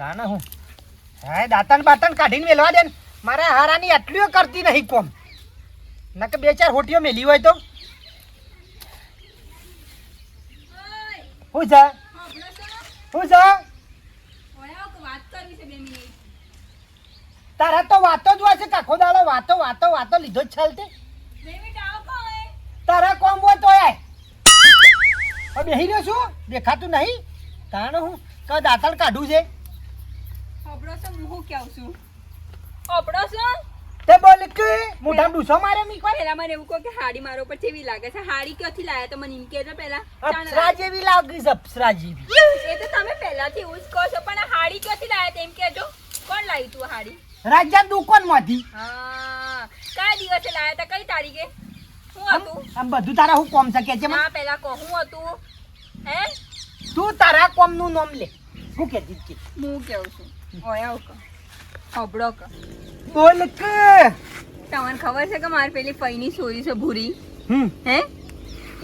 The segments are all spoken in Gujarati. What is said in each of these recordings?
તાને હું હે દાંતણ બાતણ કાઢીને મેલવા દે ને મારા હારાની આટલીઓ કરતી નહીં કોમ નકે બે ચાર હોટીઓ મેલી હોય તો હું છે તારા તો વાતો જ હોય છે કાખો દાડો વાતો લીધો જ ચાલતે તારા કોમ હોય તો બેહી રહ્યો છું દેખાતું નહીં તાણે હું ક દાંતણ કાઢું છે તે બોલ કે મોઢા ડૂસો મારે મી કોઈ પેલા મને એવું કહો કે હાડી મારો પર કેવી લાગે છે હાડી ક્યાંથી લાયા તો મને એમ કહેજો પેલા અપ્સરા જેવી લાગી છે અપ્સરા જેવી એ તો તમે પહેલાથી એવું જ કહો છો પણ આ હાડી ક્યાંથી લાયા તેમ કહેજો કોણ લાવી તું હાડી રાજ્યા દુકાનમાંથી હા કયા દિવસે લાયા હતા કઈ તારીખે શું હતું આમ બધું તારા હું કોમ છે કે છે ના પેલા કહો શું હતું હે તું તારા કોમ નું નામ લે હું કહેતી કે હું કેવું છું ઓયા ક હબડો ક બોલ કે તમને ખબર છે કે મારી પેલી ફઈની સોરી છે ભૂરી હે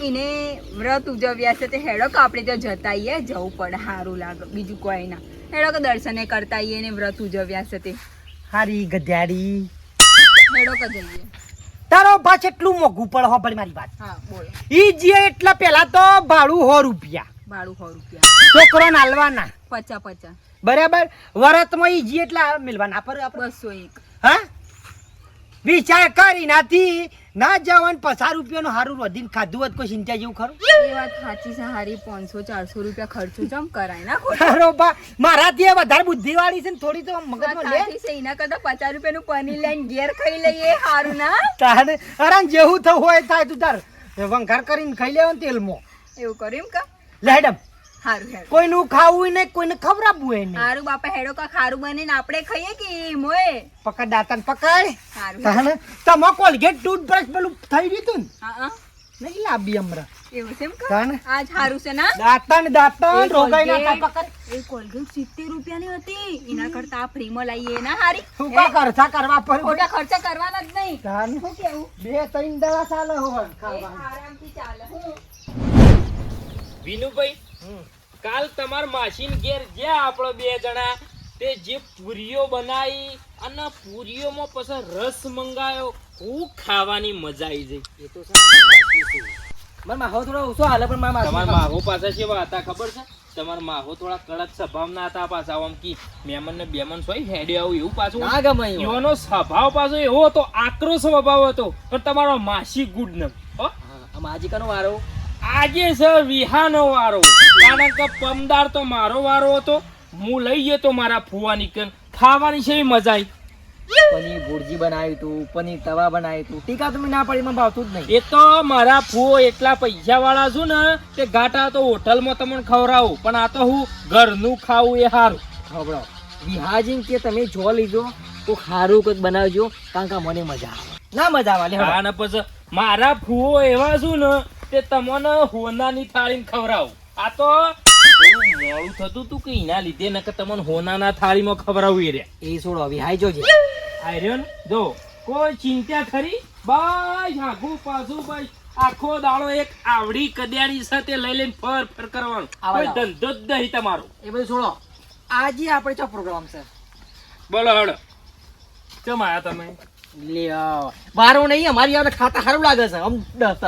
એને વ્રત ઉજવ્યા છે તે હેડો કે આપણે ત્યાં જતા આવીએ જવું પડે સારું લાગે બીજું કોઈ ના હેડો કે દર્શને કરતા આવીએ ને વ્રત ઉજવ્યા છે તે હારી ગધ્યાડી હેડો કે જઈએ તારો પાછ એટલું મોઘું પડે હો મારી વાત હા બોલો ઈ જે એટલા પેલા તો ભાડું 100 રૂપિયા ભાડું 100 રૂપિયા છોકરો નાલવાના 50 બરાબર વરતમાં ઈ જે એટલા મિલવાના પર આપણે 201 હા વિચાર કરી નાથી ના જવાનું 50 રૂપિયાનું હારું વધીને ખાધું હોત કોઈ ચિંતા જેવું ખરું એ વાત સાચી છે હારી 500-400 રૂપિયા ખર્ચો જમ કરાય ના ખરો બા મારાથી વધારે બુદ્ધિવાળી છે ને થોડી તો મગજમાં લે સાચી છે એના કરતા 50 રૂપિયાનું પનીર લઈને ઘેર ખાઈ લઈએ હારું ના તારે અરે જેવું થવું હોય થાય તું તાર વંઘાર કરીને ખાઈ લેવાનું તેલમાં એવું કર્યું કા લેડમ હારું હેડો કોઈનું ખાવું નહીં કોઈને ખવડાવવું નહીં હારું બાપા હેડો કા ખારું બનીને આપણે ખાઈએ કે મોય પકડ દાંતન પકડ હારું તાને તમા કોલગેટ ટૂથબ્રશ પેલું થઈ ગયું તું હા નહીં લાવી હમણાં એવું છે એમ કા તાને આજ હારું છે ના દાંતન રોગાઈ ના થાય પકડ એ કોલગેટ 70 રૂપિયાની હતી એના કરતા આ ફ્રીમાં લઈએ ના હારી શું કા ખર્ચા કરવા પડે ખોટા ખર્ચા કરવાના જ નહીં તાને શું કેવું 2-3 દવા ચાલે હોય એ ખાવા આરામથી ચાલે હું વિનુભાઈ કાલ તમાર માસીન ઘેર જ્યાં આપણો બે જણા તે જે પૂરીઓ બનાવી અને પૂરીઓમાં પછી રસ મંગાયો હું ખાવાની મજા આવી જઈ એ તો મારા માહો થોડો ઓછો હાલે પણ તમારા માહો પાછા કેવા હતા ખબર છે તમારા માહો થોડા કડક સ્વભાવના હતા પાછા આમ કી મહેમાન ને બેમાન સોય હેડે આવું એવું પાછું ના ગમે એનો સ્વભાવ પાછો એવો હતો આકરો સ્વભાવ હતો પણ તમારો માસી ગુડ ન હો માજી કનો વારો આજે સર વિહાનો વારો કારણ કે પમદાર તો મારો વારો હતો હું લઈ ગયો તો મારા ફુવાની કન ખાવાની છે મજા આવી પનીર ભુરજી બનાવ્યું તું પનીર તવા બનાવ્યું તું ટીકા તમે ના પડી મને ભાવતું જ નહીં એ તો મારા ફુઓ એટલા પૈસા વાળા છું ને તે ઘાટા તો હોટલમાં તમને ખવડાવું પણ આ તો હું ઘરનું ખાવું એ સારું ખવડાવ વિહાજી કે તમે જો લીધો તો સારું કંઈક બનાવજો કારણ કે મને મજા આવે ના મજા આવે અને પછી મારા ફુઓ એવા છું ને તે તમને હોનાની થાળીને ખવડાવું આ તો મોડું થતું તું કે એના લીધે ને કે તમને હોનાના થાળીમાં ખવડાવું એ રહ્યા એ છોડો વિહાઈ જોજે આર્યન જો કોઈ ચિંતા ખરી બસ આખું પાછું બસ આખો દાડો એક આવડી કડિયાળી સાથે લઈ લઈને ફર ફર કરવાનું કોઈ ધંધો જ નહીં તમારો એ બધું છોડો આજે આપણે ચો પ્રોગ્રામ છે બોલો હડો કેમ આયા તમે લે મારો નહીં અમારી આવે ખાતા સારું લાગે છે આમ દસ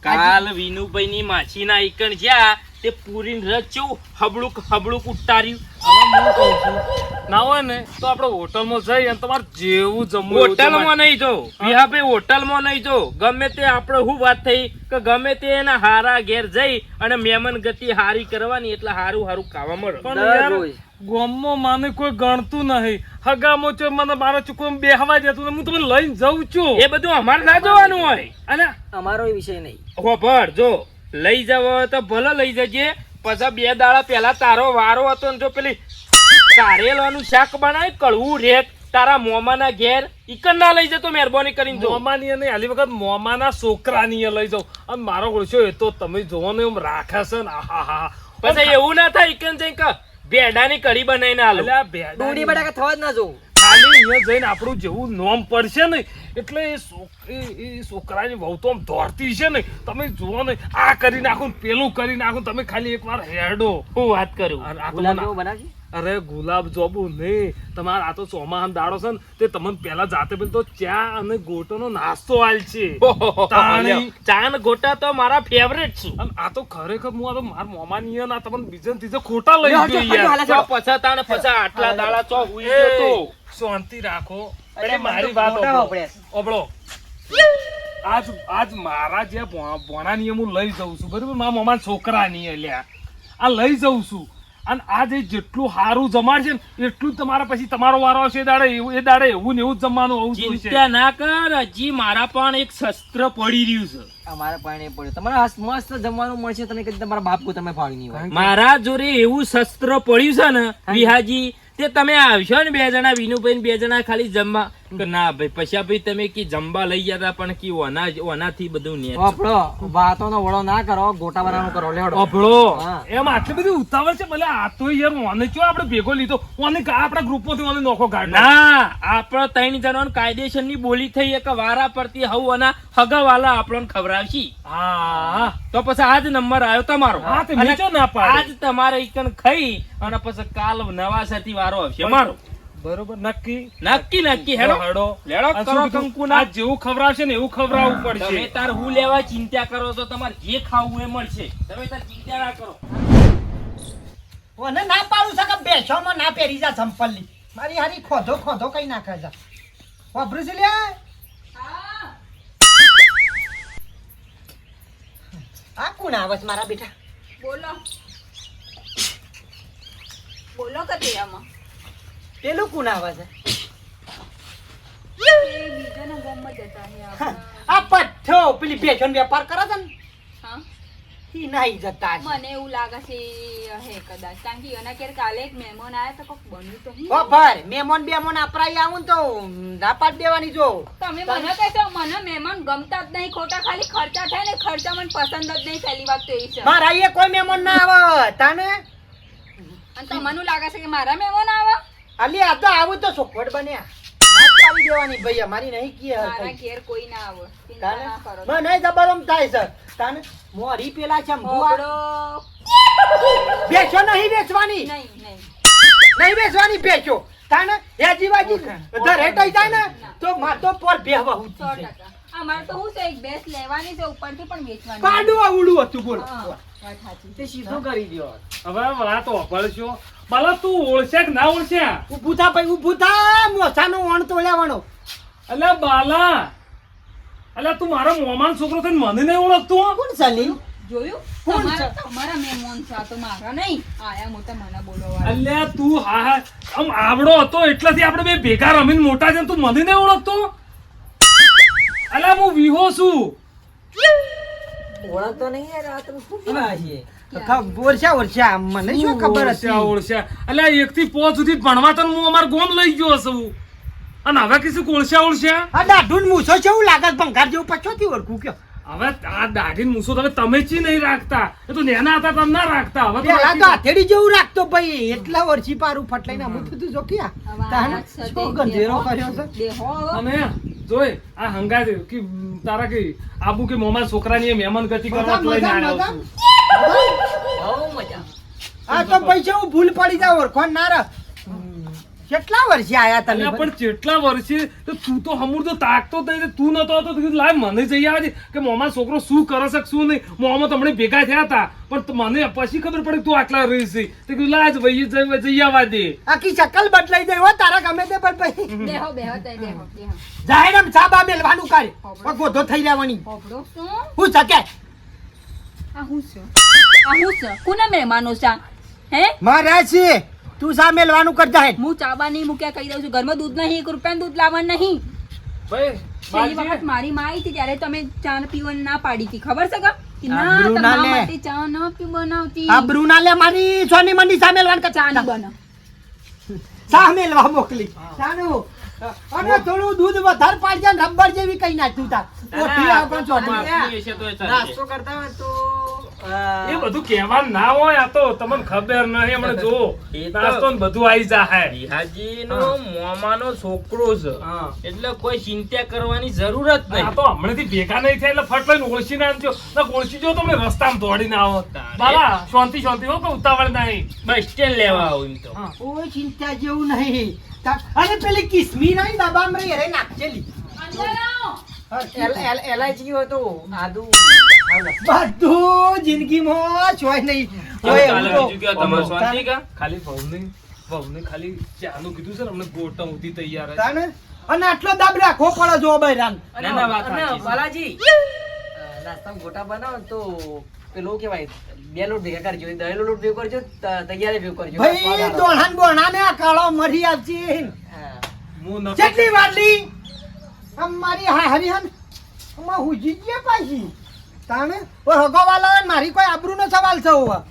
કાલ વિનુભાઈ ની માછી ના ઈકણ જ્યાં તે પૂરી રચ્યું હબળુક ઉતાર્યું હવે હું કહું છું ના હોય ને તો આપણે હોટલમાં જઈ અને તમારે જેવું જમવું હોટલમાં નહીં જો વિહાભાઈ હોટલમાં નહીં જો ગમે તે આપણે શું વાત થઈ કે ગમે તે એના હારા ઘેર જઈ અને મહેમાન ગતિ હારી કરવાની એટલે હારું ખાવા મળે પણ યાર ગામમાં માને કોઈ ગણતું નહીં હગામો છે મને મારા ચૂકવા બેહવા દેતું હું તમને લઈને જઉં છું એ બધું અમારે ના જોવાનું હોય અને અમારો વિષય નહીં હોભળ જો લઈ જવો હોય તો ભલે લઈ જજે પછી 2 દાડા પહેલા તારો વારો હતો ને જો પેલી કારેલાનું શાક બનાવી કડવું રેત તારા મોમાના ઘેર ઈકન ના લઈ જતો મહેરબાની કરીને જો મોમાની અને આલી વખત મોમાના છોકરાની લઈ જાઉં અને મારો ઓળખ્યો એ તો તમે જોવો ને એમ રાખે છે ને આહા પછી એવું ના થાય ઈકન જઈને કે ભેડાની કઢી બનાવીને આલો એટલે આ ભેડા ડોડી બટાકા થવા જ ના જોઉં ખાલી અહીંયા જઈને આપણું જેવું નોમ પડશે ને એટલે એ છોકરાની વહુ તો આમ દોડતી છે ને તમે જુઓ ને આ કરી નાખું પેલું કરી નાખું તમે ખાલી એકવાર હેડો હું વાત કરું અને આ તો ગુલાબ જેવું બનાવજી અરે ગુલાબ જાંબુ નહીં, તમારે આ તો ચોમાહાનો દાડો છે ને તે તમને પહેલા જાતે પેલી તો ચા અને ગોટોનો નાસ્તો આલ છે. તાણી. ચા ને ગોટા તો મારા ફેવરેટ છે. અને આ તો ખરેખર હું આ તો મારા મોમાની અને આ તમને બીજા ને ત્રીજા ખોટા લઈ ગયો યાર. ચો પછા તાણે પછા આટલા દાડા ચો હુઈ ગયો તો. શાંતિ રાખો. અરે મારી વાત ઓબળો. આજ મારા જે ભોણાની હું લઈ જઉં છું બરાબર, મારા મોમાં છોકરાની અલ્યા આ લઈ જઉં છું. અને આ જે જેટલું સારું જમાડશે ને એટલું જ તમારા પછી તમારો વારો આવશે એ દાડે એવું ને એવું જ જમવાનું હોવું જોઈએ. ચિંતા ના કર, હજી મારા પણ એક શસ્ત્ર પડી રહ્યું છે. અમારા પાણી પડ્યો તમારે મસ્ત જમવાનું મળશે. તમે કદી તમારા બાપ કો તમે ફાળી નહીં હોય. મારા જોડે એવું શસ્ત્ર પડ્યું છે ને વિહાજી, તે તમે આવશો ને 2 જણા વિનુભાઈ 2 જણા ખાલી જમવા કે ના ભાઈ પૈસા ભાઈ તમે કી જમવા લઈ ગયા પણ કી ઓનાથી બધું ને ઓપડો વાતોનો વળો ના કરો, ગોટા વાળાનો કરો લેડો. ઓભળો હા. એમ આટલી બધી ઉતાવળ છે ભલે આ તો યાર ઓને ચો આપણે ભેગો લીધો ઓને આપણા ગ્રુપમાંથી ઓને નોખો કાઢ. ના આપણે 3 જણાનો કાયદેસરની બોલી થઈ એક વારા પરથી હવ અને હગાવાલા આપણને ખવડાવશી. હા તો પછી આજ નંબર આવ્યો તમારો. હા, તે અને નીચો ના પાડે. આજ તમારે ઈકન ખાઈ અને પછી કાલ નવાસાથી વારો આવશે મારો. બરોબર નક્કી નક્કી હેડો લેડો કરો કંકુના. આ જેવું ખવડાવશે ને એવું ખવડાવવું તમે પડશે. તાર હું લેવા ચિંતા કરો છો, તમારે જે ખાવું એ મળશે, તમે તાર ચિંતા ના કરો. ઓને ના પાડું છે કે બેસોમાં ના પહેરી જા ચંપલની. મારી હારી ખોધો કઈ નાખે છે. વાપરું છે લ્યા. આ કોણ આવે છે મારા બેટા? બોલો કતિયામાં પેલું કોણ આવે છે? એ બીજાના ગામમાં જતા હે આપણા. આ પઠ્ઠો પેલી બેસન વેપાર કરે છે ને હા ઈ નહીં જતા છે. મને એવું લાગે છે હે કદાચ કારણ કે એના ઘેર કાલે એક મહેમાન આયા તો કોક બન્યું તો નહીં. ઓ ભાઈ મેમોન આપરાઈ આવું ને તો ના પાડ દેવાની જો. તમે મને કહેશો મને મહેમાન ગમતા જ નહીં, ખોટા ખાલી ખર્ચા થાય ને ખર્ચા મને પસંદ જ નહીં. પહેલી વાત તો એ છે. મારા અહીંયા કોઈ મેમોન ના આવે તાને. અને તમને લાગે છે કે મારા મહેમાન આવે? અલી આ તો આવું તો ચોખવટ બન્યા. ના જ પાડી દેવાની ભાઈ અમારી નહીં કી મારા ઘેર કોઈ ના આવે. ચિંતા ના કરો. મને જબરમ થાય છે તાને. મોરી પેલા છે ઓગળો. બેસો નહીં બેસવાની. નહીં બેસવાની બેસો તાને. યાજી વાજી ધરે ટઈ જાય ને તો માર તો પર બેહવા હું 100%. અમારે તો હું છે એક ભેંસ લેવાની છે ઉપરથી પણ વેચવાની. કાડું આવડું હતું બોલ. હા, વાત સાચી. તે સીધું કરી દ્યો. હવે વાત ઓભળશો. ભલા તું ઓળશે કે ના ઓળશે? ઊભું થા ભાઈ ઊભું થા. મોસાનો વણ તોડ્યાવાનો. અલ્યા બાલા, અલ્યા તું મારો મોમાન છોકરો થઈને મને નહીં ઓળખતો? કોણ સલી? જોયું? કોણ છે? તમારા મહેમાન છે આ તો મારા નહીં. આયા મોટા મને બોલવા. અલ્યા તું હા આમ આવડો હતો એટલાથી આપણે બે ભેગા રમીને મોટા છે ને તું મને નહીં ઓળખતો? અલ્યા હું વિહો છું. ઓળખતો નહીં યાર, આ તમે શું કહેવા છીએ? વર્ષા મને શું ખબર હતી? ઓળશ્યા અલ્યા 1 થી 5 સુધી ભણવા તો હું અમાર ગોમ લઈ ગયો છું અને હવે કીધું ઓળશ્યા આ દાઢુન મૂછો છે એવું લાગે ભંગાર જેવું પછોથી ઓળખું કયો. હવે આ દાઢીને મૂછો તમે તમે ચી નહીં રાખતા, એ તો નેના હતા તમે ના રાખતા. હવે પેલા તો તો હથેળી જેવું રાખતો ભાઈ. એટલા વર્ષી પારું ફટલાઈને આમ થતું જો ક્યાં હવે તાને આ છે શું તે ગંધેરો દેહો. કર્યો છે. દેહો હવે. અને જોઈ આ હંગા દે કે તારા કે આબુ કે મોમાં છોકરાની મહેમાન ગતિ કરવા મજા, લઈને મજા, આવ્યો મજા. છું. બહુ મજા. આ તો પૈસા હું ભૂલ પડી જાય ઓળખો ના રે. કેટલા વર્ષે આયા તમે? અલ્યા પણ જેટલા વર્ષે તો તું તો હમુર તો તાકતો જ નહીં. તું નતો તો કીધું લાય મને જઈ આવે કે મોમાં છોકરો શું કરે છે શું નહીં. મોમાં તમને ભેગા થયા હતા પણ મને પછી ખબર પડી તું આટલા રહી છે તો કીધું લાય જઈ આવવા દે. આખી શકલ બદલાઈ જાય હો તારા ગમે તે પણ પછી દેહો બેહો તે દેહો દેહો. જાહેરામ સાબા મેલવાનું કરે. ગોધો થઈ રહેવાની હોભળો શું? હું શકે આ હું છે? કોના મહેમાનો છે? હે? મારા છે તું સા મેલવાનું કરતા હે. હું ચાબા નહીં મૂક્યા કહી દઉં છું. ઘરમાં દૂધ નહીં, 1 રૂપિયાનું દૂધ લાવવાનું નહીં. ભાઈ છેલ્લી બાજી, વખત મારી માં આવી હતી ત્યારે તમે ચા પીવાની ના પાડી હતી, ખબર છે કે ના આબરૂ ના તમારા લે. માટે ચા ન પી બનાવતી. આ બ્રુના લે મારી સોની મંડી સા મેલવાન ચા કરતા નહીં બનાવ. સા મેલવા મોકલી સાનું. અને થોડું દૂધ વધારે પાડજે ને રબર જેવી કઈ નાખ્યું તાર. ઓઠી આ પણ ચોટી. માફી હશે તો એ ચાલશે. નાસ્તો કરતા હોય તો આ, એ બધું કહેવાનું ના હોય આ તો તમને ખબર નહીં હમણાં જો એ તો- નાસ્તો ને બધું આવી જાય બિહાજીનો મોમાનો છોકરો છે હા. એટલે કોઈ ચિંતા કરવાની જરૂર જ આ નહીં તો હમણાંથી ભેગા નહીં થાય એટલે ફટ લઈને ઓળખી ના આવજો ઓળખી જો તમને રસ્તામાં દોડીને આવો બાલા શાંતિ શાંતિ હો કે ઉતાવળ નહીં બસ સ્ટેન્ડ લેવા આવું એમ તો હા. કોઈ ચિંતા જેવું નહીં અરે પેલી કિસમી નહીં દબામ રહી અરે નાખજેલી એલાયચી હોય તો આદુ બધું જિંદગીમાં જોઈ નહીં હોય ચાલો, એવું બીજું કહો, તમારે શાંતિ કા? ખાલી વહુને ખાલી ચાનું કીધું છે ને અમને ગોટા ઉધી તૈયાર તો તાને અને આટલો દાબ રાખવો પડે જો બૈરાન ના, ના, વાત અને સાચી છે. બાલાજી નાસ્તામાં ગોટા બનાવો ને તો પેલું કેવાય 2 લોટ ભેગા કરજો 10 લોટ ભેગો કરજો તૈયારી ભેગો કરજો ભાઈ દોણાન બોણા ને આ કાળો મરી આવશે હા. હું નતો- કેટલી વાટલી આમ મારી હા હરિહન આમાં હુજી ગયા પાછી તાને ઓય હગવાલા હોય ને મારી કોઈ આબરૂનો સવાલ છે હોવા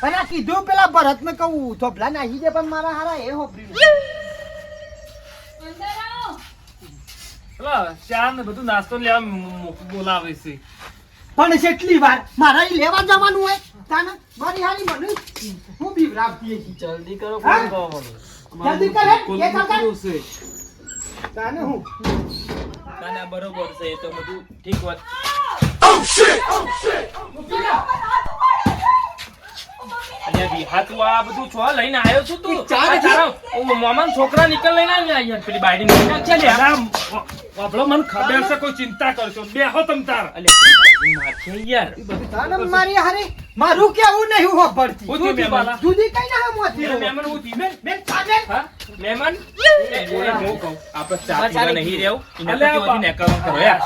અને આ કીધું પેલા ભરતને કહું થોભલા નાહી દે પણ મારા હારા એ હોપરી પેલા ચા ને બધું નાસ્તો લેવા બોલાવે છે પણ કેટલી વાર મારા ઈ લેવા જવાનું હોય તાને મારી હારી મને હું બીવરાવતી હતી જલ્દી કરો હા? કોણ કહો મને જલ્દી કરે કોલ એ કાકા મોકલું છે. તાને હું ના, ના, બરોબર છે એ તો બધું ઠીક વાત અલ્યા વિહા, તું આ બધું છો લઈને આવ્યો છું તું એક ચા આ નથી? તારા ઓ મામાના છોકરા નીકળ લઈને આવ્યા યાર પેલી બાયડી નીકળ છે લે અલા, વાપરો મને ખબર છે કોઈ ચિંતા કરશો બેહો તમ તાર યાર તાને મારી હારી મારું કેવું નહીં હું હોભળતી હું થયું મહેમાન? જુદી કઈ ના મોતી એટલે મહેમાન હું ધીમે બેન કાજે હા મહેમાન હું કહું આપણે ચા પીવા નહીં રહેવું એના અલ્યા, કરતી ઓછી નેકળવાનું કરો યાર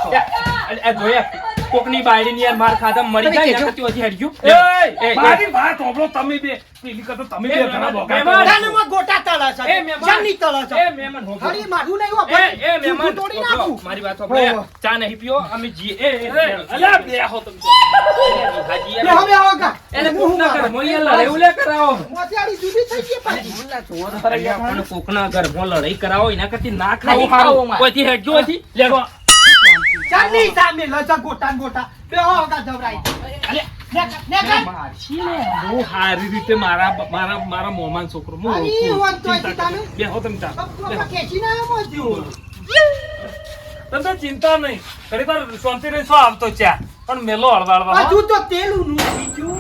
આ જોયા કોકની બાયડીની યાર માર ખાધા મરી જાય એના કરતી ઓછી હેડજો એય, મારી વાત હોભળો તમે બે પેલી કરતા તમે બે ઘણા બોગા મહેમાન. કરો. તાને માં ગોટા તળા છે એ મહેમાન. જાની તળા છે એ મહેમાન હોભળો. હારી મારું નહીં એ હોભળતી એ મહેમાન તોડી હોભળો. નાખું મારી વાત હોભળો. હોવે. ચા નહીં પીઓ અમે જીએ અલ્યા, બેહો તમે. હાજી બે હવે આવો કા એને કોક ના ઘર મોં યાર લડાઈ ઉલે કરાવો મોતિયાળી જુદી થઈ ગઈ પાછી અલ્યા, પણ કોકના ઘર મોં લડાઈ કરાવો એના કરતી ના ખાવું નહીં ખાવું સારું મારે. કોઈથી હેડજો નથી લેડો ચાલની સામે લજા ગોટા ને ગોટા બે આવો કા જવરાઈ ને કા હું સારી રીતે મારા મોમાન છોકરો હું અરે, ઓળખું. વાત તો ચિંતા તાને. કરો. બેહો તમે તાર. બેહો. કેસી ના મોત્યું તમે તો ચિંતા નહીં ઘડી વાર શાંતિ રહી શું આવતો ચા પણ મેલો હળવાળવા હજુ તો તેલું નું બીજું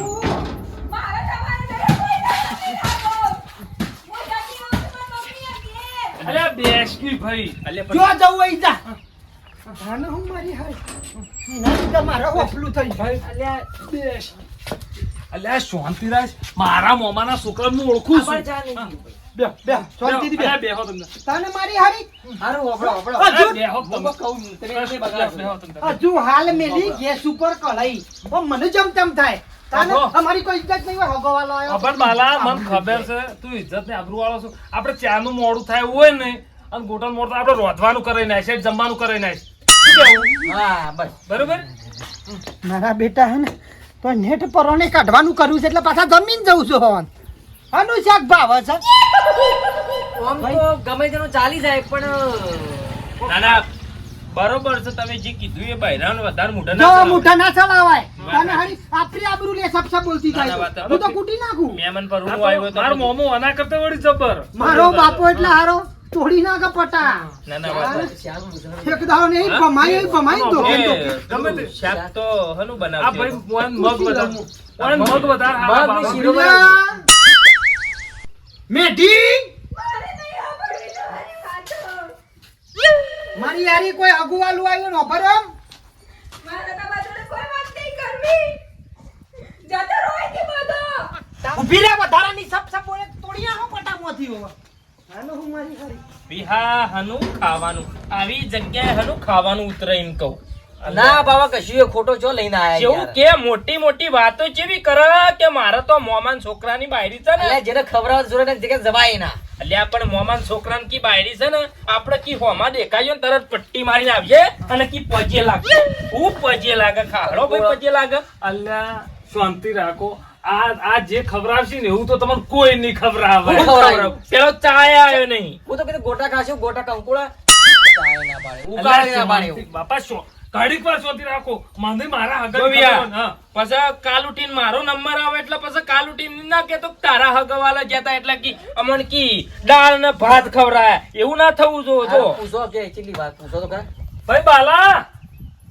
અલ્યા બેસકી ભાઈ અલ્યા, જો પણ જવું હોય જા ધાને હું મારી હાય નહીં તો મારા ઓફલું થઈ ભાઈ અલ્યા બેસ અલ્યા શાંતિ રાખ મારા મોમાના છોકરાને હું ઓળખું છું બે બે શાંતિથી બે અલ્યા, બેહો તમે તાર. તાને મારી હારી હારું હોભળો હોભળો હજુ બેહો તમે. હું કહું તમે એટલે બગાડો. બેહો તમે તાર. હજુ હાલ મેલી ગેસ ઉપર કઢાઈ ઓ મને જમતમ થાય તાને અહો. અમારી કોઈ ઇજ્જત નહીં હોય હગવાલો આવ્યો ખબર બાલા મને ખબર છે તું ઇજ્જત ને આબરૂ વાળો છો આપણે ચાનું મોડું થાય એવું હોય ને અને ગોટાનું મોડું થાય આપણે રોધવાનું કરી નાખીએ જમવાનું કરી નાખીએ હા બસ બરોબર મારા બેટા હે ને તો નેટ પરોને કાઢવાનું કર્યું છે એટલે પાછા જમીન જવું છું હવન આનું શાક ભાવ છે આમ તો ગમે તેનું ચાલી જાય પણ ના ના બરોબર છે તમે જે કીધું એ બૈરાને વધારે મોઢા જો ના ચડાવો. મુઠા ના ચલાવાય તાને હારી આપણી આબરૂ લે સબ સબ બોલતી ના, ના, થાય વાત હું તો કૂટી નાખું મહેમાન પર આ હું આવ્યો તો મારો તો મોમો આના કરતા વળી જબર મારો બાપો એટલે હારો તોડી નાખે પટા ના ના વાત શ્યામ ગુજરાત એક દાડો ને હા? ભમાય ભમાય તો એ, ગમે તે. શાક તો હનું આ બનાવજો ભાઈ મગ વધારે મગ વધારે મગ હા, ને બાબા. શીરો મેઢી મારી યારી કોઈ અગુવાલું આવ્યું નો ભરમ ઉભી રે વધારાની સબ સબ બોલે તોડી નાખો પટામાંથી હોવા હાલો હું મારી હારી વિહા હનું ખાવાનું આવી જગ્યાએ હનું ખાવાનું ઉતરે એમ કહું ના બાબા કશું એ ખોટો ચો લઈને આયા જેવું યાર. કે મોટી મોટી વાતો જેવી કરે કે મારે તો મોમાન છોકરાની બાયરી છે ને અલ્યા જેને ખવડાવવા જોડે ને જગ્યાએ જવાય ના અલ્યા પણ મોમાન છોકરાની કી બાયરી છે ને આપણે કી હોમાં દેખાયો ને તરત પટ્ટી મારીને આવજે અને કી પજે લાગે હું પજે લાગે ખાડો ભાઈ પજે લાગે અલ્યા શાંતિ રાખો આ જે ખવડાવશે ને એવું તો તમને કોઈ નહીં ખવડાવે હું ખવડાવ્યું? પેલો ચાય આવ્યો નહીં હું તો કીધું ગોટા ખાશું ગોટા કંકુડા ચાય ના પાડે ઉકાળે ના પાડે બાપા ઘડીક વાર શાંતિ રાખો મને મારા હગા જો વિયા, હા પછી કાલ ઉઠીને મારો નંબર આવે એટલે પછી કાલ ઉઠીને ના કે તો તારા હગવાલા જતા એટલે કી અમન કી દાળ ને ભાત ખવરાયા એવું ના થવું જો જો પૂછો કે કેટલી વાત પૂછો તો ખરા. ભાઈ બાલા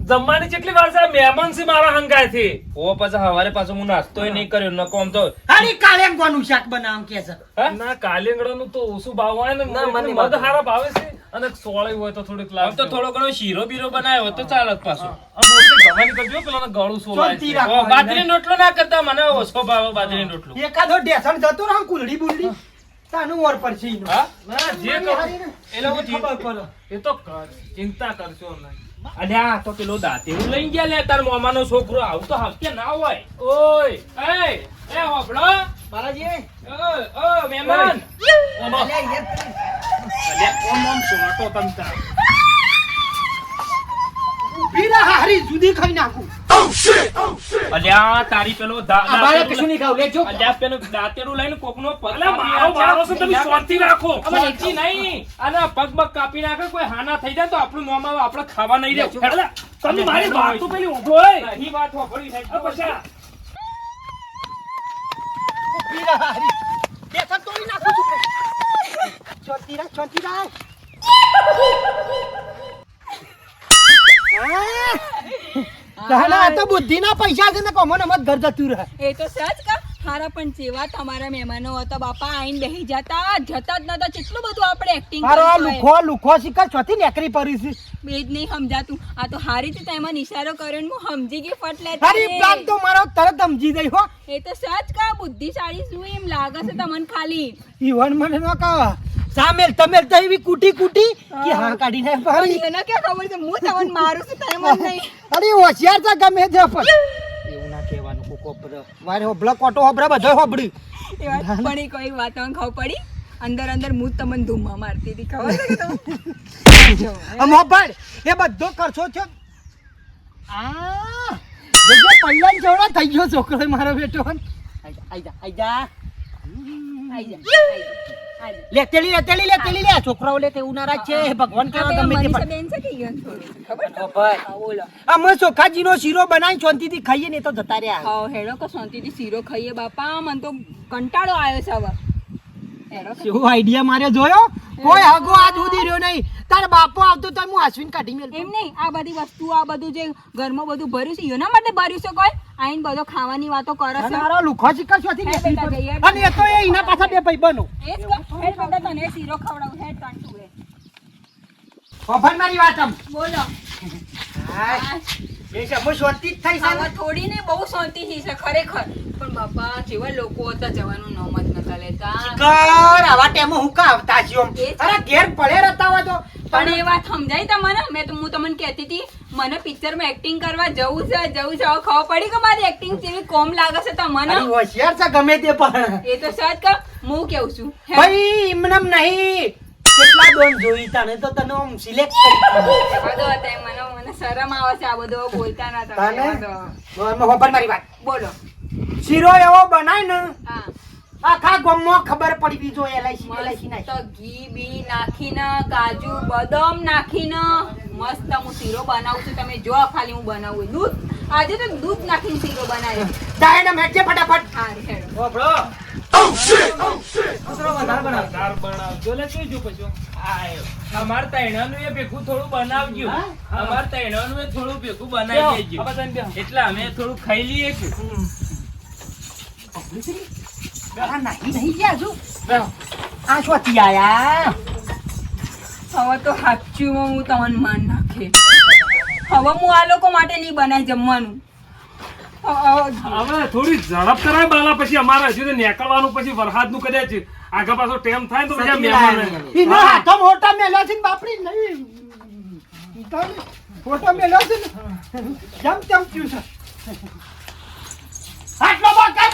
જમવાની કેટલી વાર છે મહેમાન છે મારા હંગાયથી ઓ પછી હવારે પાછો હું નાસ્તોય નહીં કર્યો ન કોમ તો હારી કાળેંગવાનું શાક બનાવ કે છે હા? ના કાલિંગડાનું તો ઓછું ભાવ હોય ને ના, મને મધ હારા ભાવે છે અને સોળે હોય તો થોડીક આમ તો થોડો ઘણો શીરો બીરો બનાવ્યો તો ચાલત પાછો ગવાની કરજો પેલા ગળું સોલાય શાંતિ છે. રાખો. બાજરીનો રોટલો ના કરતા મને ઓછો ભાવે બાજરીનો રોટલો એકાદો ઢેસણ જતો રહે કુલડી બુલડી તાનું ઓર પડશે ઈનો. હા ના, જે કરો એ લોકો ખબર પડે. એ તો ચિંતા કરશો નહીં અલ્યા તો પેલો દાંતેરું લઈ ગયા લે તાર મામાનો છોકરો આવું તો હપ્તે ના હોય ઓય એ હોબળો બાલાજી ઓ મહેમાન ઓમો અલ્યા યાર ઓમ ઓમ સોટો તમતા ઊભી રહે, હારી જુદી ખાઈ નાખું. અલ્યા તારી પેલો અમારે કશું નહીં ખાવ લેજો. અલ્યા પેલો દાંતેરું લઈને કોકનો પગ અલ્યા, કાપી મારો નાખે. છે, તમે શાંતિ રાખો. અમે નક્કી નહીં અને પગ બગ કાપી નાખે કોઈ હાના થઈ જાય તો આપણું મોં માં આપણે ખાવા નહીં દેવું અલ્યા, તમે મારી વાત તો પેલી ઊભો હોય નહીં વાત હોભળી સાહેબ. આ પછી ઊભી રહે, હારી. ઢેસણ તોડી નાખું છું. શાંતિ રાખ, શાંતિ રાખ. તાના આ તો બુદ્ધિના પૈસા છે ને કોમો નમત ઘર જતું રહે. એ તો સચ કા હારા પણ જેવા તમારા મહેમાનો હતા બાપા આઈને બેહી જતા જ નતા કેટલું બધું આપણે એક્ટિંગ મારો આ લુખો શિકાર ચોથી નેકરી પડી છે. એ જ નહીં સમજાતું આ તો હારી રીતે તેમાં ઇશારો કર્યો ને હું સમજી ગઈ ફટ લે હારી પ્લાન તો મારો તરત સમજી ગઈ હો. એ તો સચ કા બુદ્ધિશાળી શું એમ લાગે છે તમને ખાલી ઈવન મને ન કહો સામેલ તમેલ તો એવી કુટી કુટી કે હા કાઢીને પાડી. એને ક્યાં ખબર છે હું તમને મારું છું તમે મને નહીં અરે હોશિયાર છે ગમે તે પણ એવું ના કહેવાનું કોકો પર મારે હોબળો કોટો હોબળો બધો હોબળી. એ વાત પણ એ કોઈ વાત તમને ખબર પડી અંદર અંદર હું જ તમને ધૂમા મારતી હતી ખબર છે કે તમને આમ હોબળ એ બધો ખર્ચો થયો. આ જે પહેલા જેવડો થઈ ગયો છોકરો મારો બેટો. આઈ જા આઈ જા આઈ જા લેતેલી લે છોકરાઓ લે તે ઉનારા છે ભગવાન કેવા ગમે તે પણ બેન છે કે ઈવન થોડી ખબર ઓ ભાઈ હા બોલો અમે ચોખાજીનો શીરો બનાવી શાંતિથી ખાઈએ ને તો જતા રહ્યા. હા હેડો કે શાંતિથી શીરો ખાઈએ બાપા મને તો કંટાળો આવ્યો છે હવે હેડો કે. કેવો આઈડિયા માર્યો જોયો કોઈ હગો આ દૂધી રહ્યો નહીં. તાર બાપો આવતો તો હું આશ્વિન કાઢી મેલતો. એમ નહીં આ બધી વસ્તુ આ બધું જે ઘરમાં બધું ભર્યું છે એના માટે ભર્યું છે કોઈ આઈને બધો ખાવાની વાતો કરે છે મારો લુખો શિકાર ચોથી હે બેસી બેટા, પડ્યો. જઈએ. અને એ તો એ એના પાછા બે ભાઈ બનો. એ જ કહું, હેડ બેટા તને શીરો ખવડાવું હેડ તાંટું હે ખબર મારી વાત આમ બોલો એ છે હું શાંતિ જ થઈ છે આવા થોડી ને બહુ શાંતિથી છે ખરેખર પણ બાપા જેવા લોકો હતા જવાનું નામ જ નતા લેતા કર આવા ટેમો હું કા આવતા છીએ આમ? એ જ. અરે ઘેર પડે રહેતા હોય તો પણ એ વાત સમજાય તમને હું તમને કહેતી હતી મને પિક્ચરમાં એક્ટિંગ કરવા જવું છે હવે ખબર પડી કે મારી એક્ટિંગ જેવી કોમ લાગે છે તમને અરે હોશિયાર છે ગમે તે પણ એ તો સચ કા હું કેવું છું હે? ભાઈ એમનેમ નહીં કેટલા દોન જોઈ તને તો તને આમ સિલેક્ટ કરી જવા દો અત્યારે મને શરમ આવે છે આ બધું બોલતા ના તમે તને જવા દો. ખબર મારી વાત બોલો શીરો એવો બનાય ને હા આખા ગામમાં ખબર પડવી જોઈએ એલઆઈસી એલઆઈસી મસ્ત નાખી ઘી બી નાખીને કાજુ બદામ નાખીને મસ્ત હું શીરો બનાવું છું તમે જો ખાલી હું બનાવું દૂધ આજે તો દૂધ નાખીને શીરો બનાવ્યો ડાયના મેચે ફટાફટ હા હેડો ઓબળો દાળ બનાવજો લે જોઈજો પછી અમાર તૈણાનું એ ભેગું થોડું બનાવજો હા? અમાર તૈણાનું એ થોડું ભેગું બનાવી દેજો આ બધાને બેહો. એટલે અમે થોડું ખાઈ લઈએ કે આ નાહી નહીં ગયા હજુ બેહો. આ શોથી આયા હવે તો સાચું હું તમને માન નાખે હવે હું આ લોકો માટે નહીં બનાવી જમવાનું હવે થોડી ઝડપ કરાય બાલા પછી અમારે હજુ તો નીકળવાનું પછી વરસાદ નું કદાચ આગા પાછો ટેમ થાય ને તો બધા મહેમાન ઈનો હાથો મોટા મેલો છે ને બાપડી નહીં તને ફોટો મેલો છે ને જમ તેમ થયું છે આટલો બાકર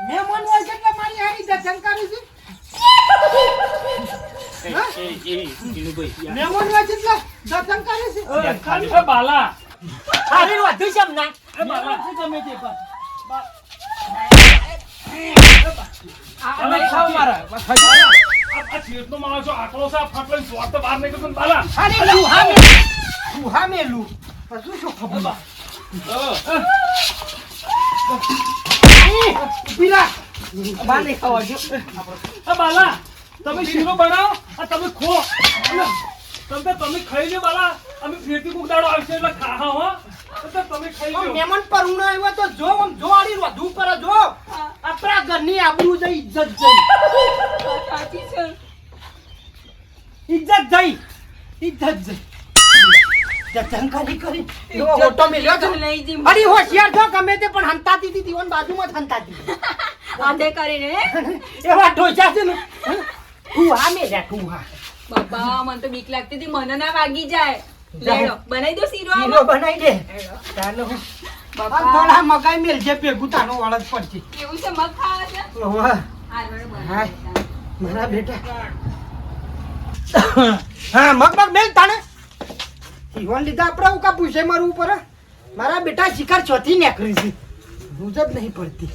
મહેમાન હોય છે એટલે મારી હારી દર્શન કરું છું જીનુભાઈ મહેમાન હોય છે એટલે દર્શન કરે છે ખાલી એ બાલા હારી વધુ છે ના એ બાલા ગમે તે પણ હવે ખાવ મારા આ ચેતનો માણસ જો આટલો છે આ ફાટલો સ્વાદ તો બહાર નીકળતો ને બાલા હારી લુહામે ઉહા મેલું પછી શું ખબર ઊભી રાખ. બહાર નહીં ખાવા જો. આ બાલા તમે શીરો બનાવો આ તમે ખો તમે ખાઈ લે બાલા અમે ફેરથી કોક દાડો આવશે એટલે ખાહા હો તો તમે ખાઈ આમ લો મહેમાન પર ઉનો આવ્યો તો જો આમ જો આડી વધુ પર જો આપણા ઘરની આબરૂ જઈ ઇજ્જત જઈ સાચી છે ઇજ્જત જઈ જતન કરી એવો ઓટો મેલ્યો તો લઈ જી અરે હોશિયાર છો ગમે તે પણ હંતાતી હતી દીવાન બાજુમાં જ હંતાતી આધે કરીને એવા ઢોચા છે ને તું હા મેલ્યા તું હા બાપા મને તો બીક લાગતી હતી મને ના વાગી જાય લેડો બનાવી દો શીરો શીરો આમાં. બનાવી દે ચાલો બાપા થોડા મકાઈ મેલજે ભેગું તાનો વાળા જ પડશે કેવું છે મગ ખાવા છે ઓહો હારું, હારું, હાય. બનાવી મારા બેટા હા મગ મેલ તાણે ઈવન લીધા આપણે હું કા પૂછે મારું ઉપર મારા બેટા શિકાર ચોથી નીકળી છે રૂજ જ નહીં પડતી